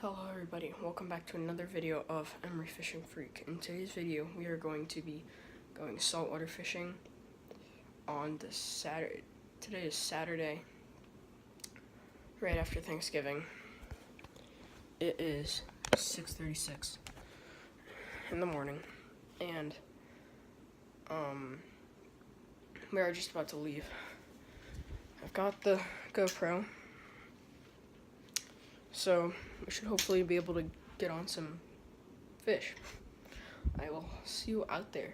Hello everybody, welcome back to another video of Emery Fishing Freak. In today's video, we are going to be going saltwater fishing on the Saturday. Today is Saturday, right after Thanksgiving. It is 6:36 in the morning, and we are just about to leave. I've got the GoPro, so we should hopefully be able to get on some fish. I will see you out there.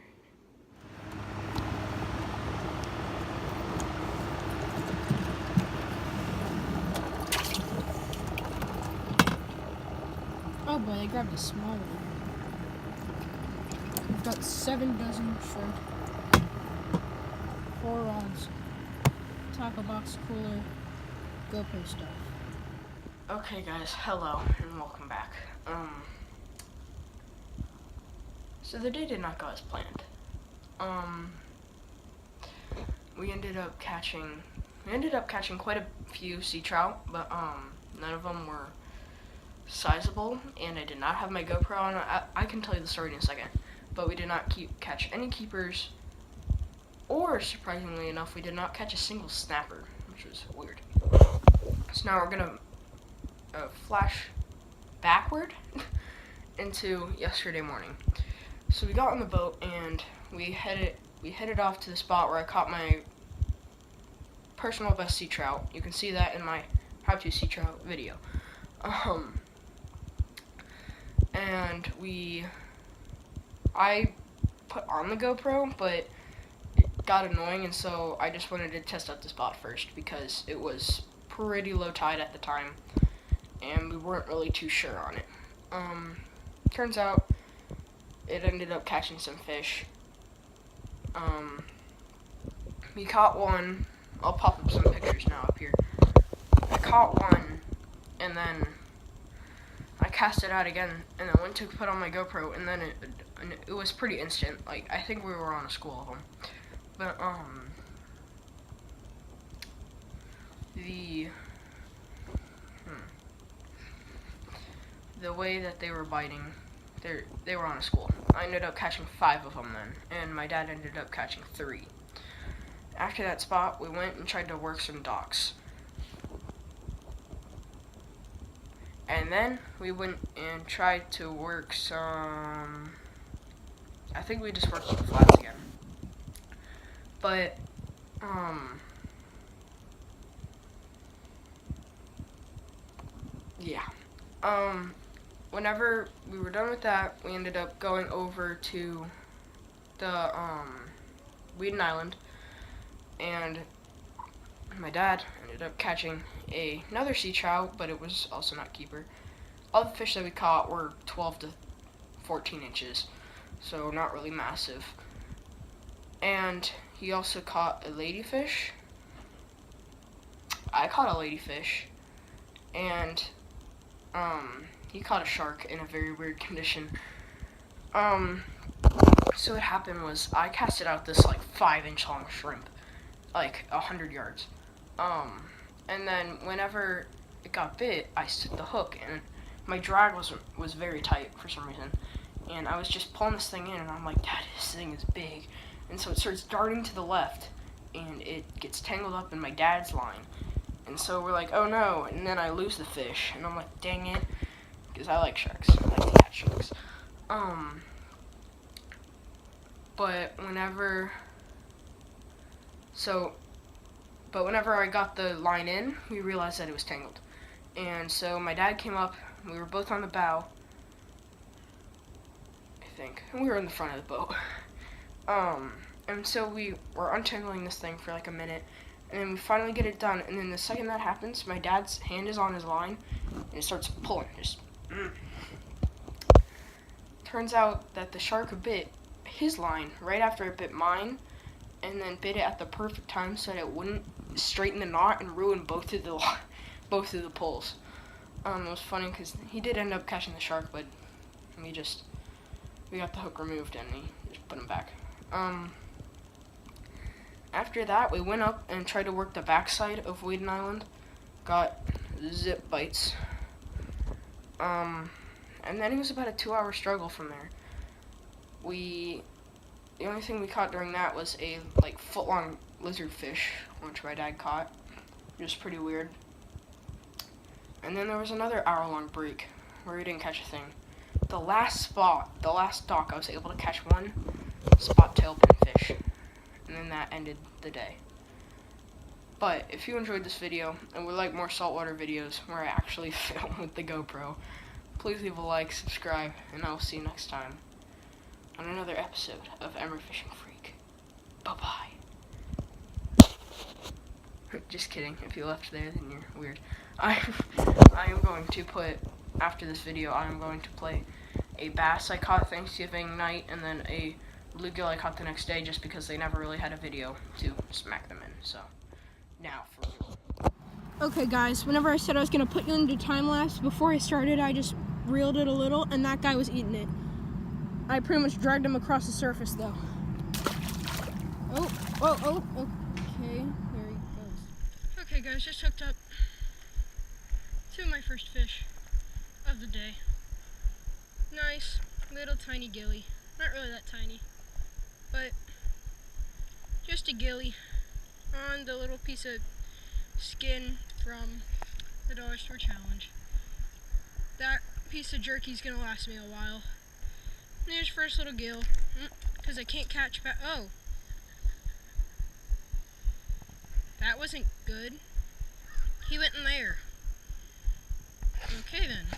Oh boy, they grabbed a small one. We've got 7 dozen shrimp, 4 rods, tackle box, cooler, GoPro stuff. Okay guys, hello and welcome back. So the day did not go as planned. We ended up catching quite a few sea trout, but none of them were sizable, and I did not have my GoPro on. I can tell you the story in a second, but we did not catch any keepers, or surprisingly enough, we did not catch a single snapper, which was weird. So now we're gonna flash backward into yesterday morning. So we got on the boat and we headed off to the spot where I caught my personal best sea trout. You can see that in my how to sea trout video. And I put on the GoPro, but it got annoying, and so I just wanted to test out the spot first because it was pretty low tide at the time, and we weren't really too sure on it. Turns out it ended up catching some fish. We caught one. I'll pop up some pictures now up here. I caught one, and then I cast it out again, and I went to put on my GoPro, and then it was pretty instant. Like, I think we were on a school of them. But, the way that they were biting, they were on a school. I ended up catching 5 of them then, and my dad ended up catching 3. After that spot, we went and tried to work some docks. And then we went and tried to work some, I think we just worked the flats again. But, yeah. Whenever we were done with that, we ended up going over to the, Weeden Island, and my dad ended up catching another sea trout, but it was also not keeper. All the fish that we caught were 12 to 14 inches, so not really massive. And he also caught a ladyfish. I caught a ladyfish, and he caught a shark in a very weird condition. So what happened was I casted out this like 5-inch long shrimp, like 100 yards. And then whenever it got bit, I set the hook, and my drag was very tight for some reason. And I was just pulling this thing in, and I'm like, Dad, this thing is big. And so it starts darting to the left, and it gets tangled up in my dad's line. And so we're like, oh no, and then I lose the fish, and I'm like, dang it, because I like sharks. I like to catch sharks. But whenever I got the line in, we realized that it was tangled. And so my dad came up, we were both on the bow, I think, and we were in the front of the boat. And so we were untangling this thing for like a minute, and then we finally get it done, and then the second that happens, my dad's hand is on his line, and it starts pulling, Turns out that the shark bit his line right after it bit mine, and then bit it at the perfect time so that it wouldn't straighten the knot and ruin both of the pulls. It was funny because he did end up catching the shark, but we got the hook removed and we just put him back. After that, we went up and tried to work the backside of Weeden Island. Got zip bites. And then it was about a 2-hour struggle from there. The only thing we caught during that was a like foot-long lizard fish, which my dad caught. It was pretty weird. And then there was another hour-long break where we didn't catch a thing. The last dock, I was able to catch one spot-tail pinfish, and then that ended the day. But if you enjoyed this video and would like more saltwater videos where I actually film with the GoPro, please leave a like, subscribe, and I will see you next time on another episode of Emer Fishing Freak. Bye-bye. Just kidding. If you left there, then you're weird. I am going to put, after this video, I am going to play a bass I caught Thanksgiving night and then a bluegill I caught the next day, just because they never really had a video to smack them in. So, now for real. Okay guys, whenever I said I was going to put you into time lapse, before I started I just reeled it a little and that guy was eating it. I pretty much dragged him across the surface though. Oh, okay, there he goes. Okay guys, just hooked up to my first fish of the day. Nice, little tiny gilly. Not really that tiny, but just a gilly on the little piece of skin from the dollar store challenge. That piece of jerky's gonna last me a while. There's first little gill, because I can't catch back. Oh, that wasn't good. He went in there. Okay then.